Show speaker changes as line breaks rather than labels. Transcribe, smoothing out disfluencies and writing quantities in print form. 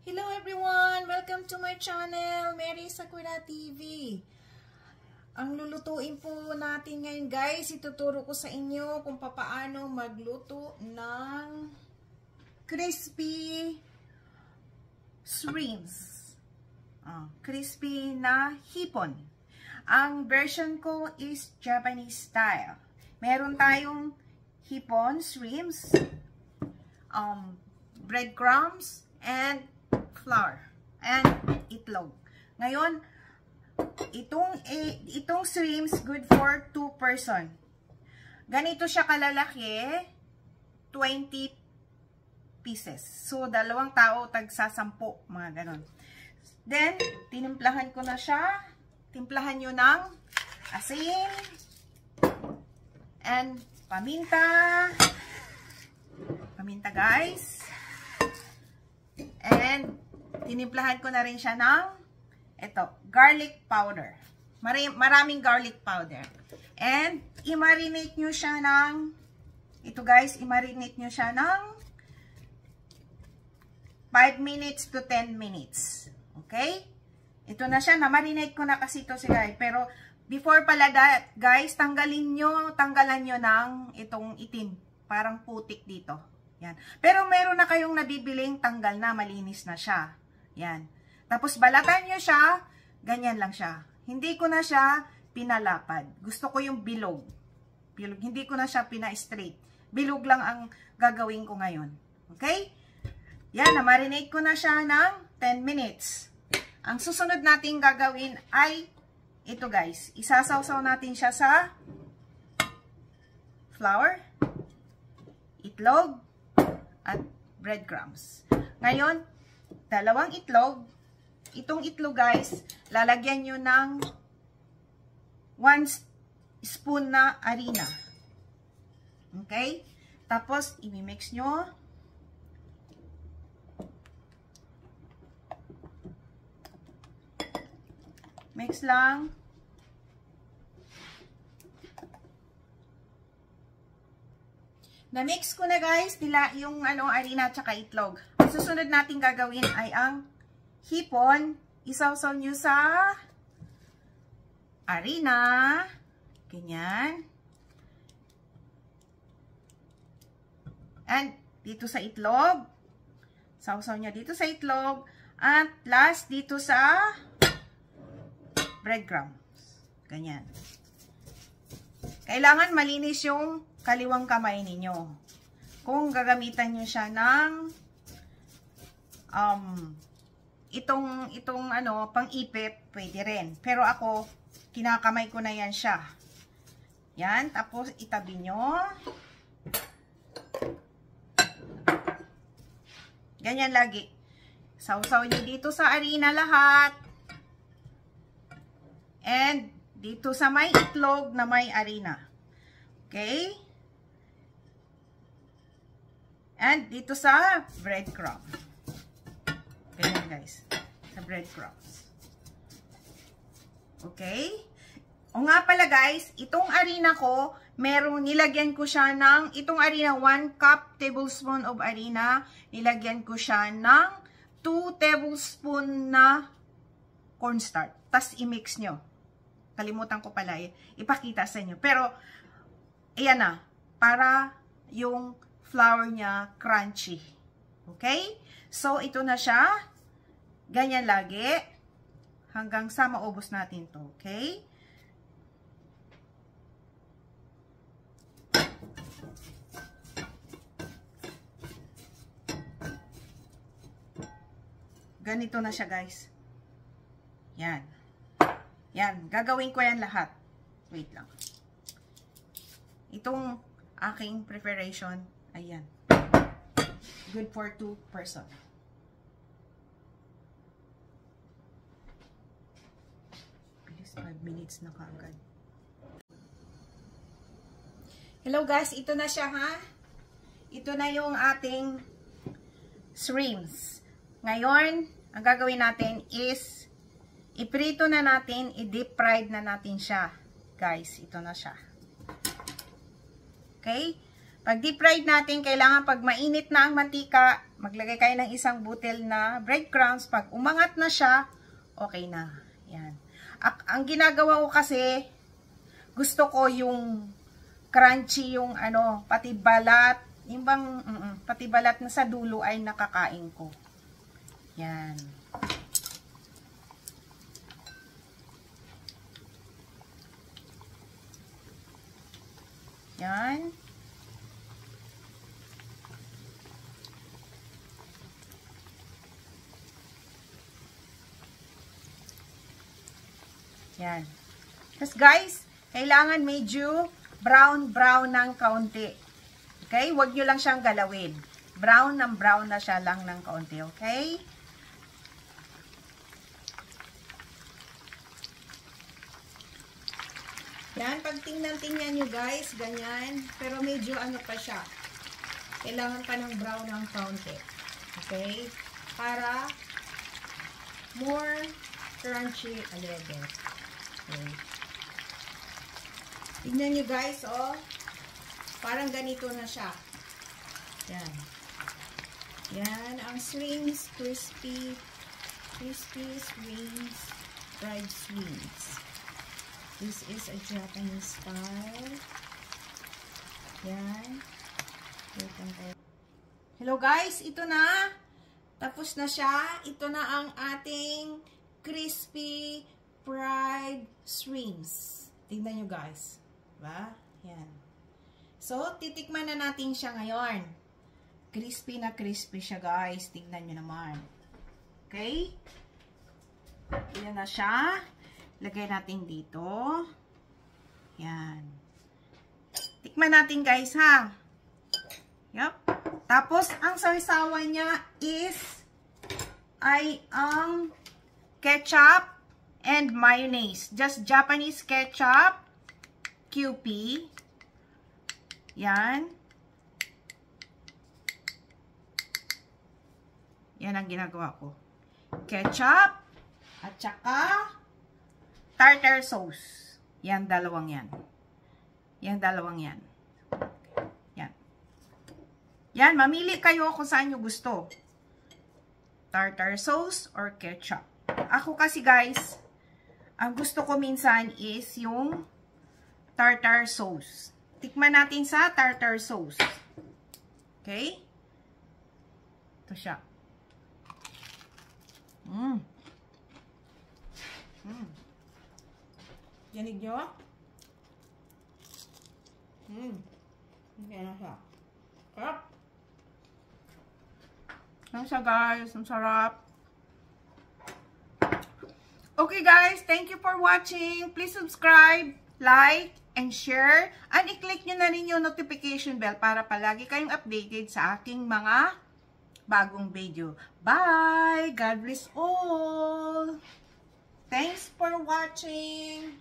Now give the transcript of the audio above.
Hello everyone! Welcome to my channel, Mary Sakura TV. Ang lulutuin po natin ngayon guys, ituturo ko sa inyo kung paano magluto ng crispy shrimps. Crispy na hipon. Ang version ko is Japanese style. Meron tayong hipon, shrimps, breadcrumbs, and flour and itlog. Ngayon, itong shrimps good for 2 person. Ganito siya kalalaki, 20 pieces. So, 2 tao tagsa 10, mga ganon. Then, tinimplahan ko na siya. Timplahan nyo ng asin and paminta. Paminta guys. And tinimplahan ko na rin siya ng garlic powder. Maraming garlic powder. And i-marinate nyo siya ng i-marinate nyo siya ng 5 minutes to 10 minutes. Okay? Ito na siya. Na-marinate ko na kasi ito guys. Pero before pala that, guys, tanggalan nyo ng itong itim. Parang putik dito. Yan. Pero meron na kayong nabibiling tanggal na, malinis na siya. Yan. Tapos balatan nyo siya, ganyan lang siya. Hindi ko na siya pinalapad. Gusto ko yung bilog. Bilog. Hindi ko na siya pina-straight. Bilog lang ang gagawin ko ngayon. Okay? Yan, na-marinate ko na siya ng 10 minutes. Ang susunod nating gagawin ay ito guys. Isasawsaw natin siya sa flour, itlog, at breadcrumbs. Ngayon, 2 itlog. Itong itlog guys, lalagyan nyo ng 1 spoon na harina. Okay? Tapos, i-mix nyo. Mix lang. Na-mix ko na guys, yung harina at saka itlog. Ang susunod natin gagawin ay ang hipon. Isawsaw nyo sa harina. Ganyan. And dito sa itlog. Sawsaw nyo dito sa itlog. At last dito sa breadcrumbs. Ganyan. Kailangan malinis yung kaliwang kamay ninyo. Kung gagamitan nyo siya ng itong pang-ipit, pwede rin. Pero ako, kinakamay ko na yan siya. Yan, tapos itabi nyo. Ganyan lagi. Sausaw nyo dito sa harina lahat. And dito sa may itlog na may harina. Okay? And dito sa breadcrumb. Ganyan guys. Sa breadcrumbs. Okay? O nga pala guys, itong harina ko, nilagyan ko siya ng, itong harina, 1 cup tablespoon of harina, nilagyan ko siya ng 2 tablespoon na cornstarch. Tapos i-mix nyo. Kalimutan ko pala ipakita sa inyo. Pero, ayan na. Para yung flour niya crunchy. Okay? So, ito na siya. Ganyan lagi. Hanggang sa maubos natin to. Okay? Ganito na siya, guys. Yan. Yan. Gagawin ko yan lahat. Wait lang. Itong aking preparation, ayan. Good for 2 person. Bilis 5 minutes na kaagad. Hello guys, ito na siya ha. Ito na yung ating shrimps. Ngayon, ang gagawin natin is iprito na natin, i-deep fried na natin siya. Guys, ito na siya. Okay? Pag deep fried natin, kailangan pag mainit na ang mantika, maglagay kayo ng isang butil na breadcrumbs. Pag umangat na siya, okay na. Yan. Ang ginagawa ko kasi, gusto ko yung crunchy, yung ano, pati balat, yung bang, pati balat na sa dulo ay nakakain ko. Yan. Yan. Yan. Tapos guys, kailangan medyo brown ng kaunti. Okay? Huwag nyo lang siyang galawin. Brown na siya lang ng kaunti. Okay? Yan. Pag tingnan nyo guys, ganyan. Pero medyo ano pa siya. Kailangan pa ng brown ng kaunti. Okay? Para more crunchy a little bit. Okay. Tignan nyo guys, oh. Parang ganito na siya. Yan. Yan, ang swings, crispy swings, fried swings. This is a Japanese style. Yan. Hello guys, ito na. Tapos na siya. Ito na ang ating crispy fried swings. Tingnan nyo guys. Diba? Yan. So, titikman na natin siya ngayon. Crispy na crispy siya guys. Tingnan nyo naman. Okay? Yan na siya. Lagay natin dito. Yan. Tikman natin guys ha. Yup. Tapos, ang sawsawan niya ay ang ketchup and mayonnaise. Just Japanese ketchup, QP. Yan. Yan ang ginagawa ko. Ketchup at saka tartar sauce. Yan, dalawang yan. Yan, dalawang yan. Yan. Yan, mamili kayo kung saan nyo gusto. Tartar sauce or ketchup. Ako kasi guys, ang gusto ko minsan is yung tartar sauce. Tikman natin sa tartar sauce. Okay? Ito siya. Yanig nyo? Okay na siya. Sarap. Yan siya guys. Ang sarap. Okay guys, thank you for watching. Please subscribe, like, and share. And i-click nyo na rin yung notification bell para palagi kayong updated sa aking mga bagong video. Bye! God bless all! Thanks for watching!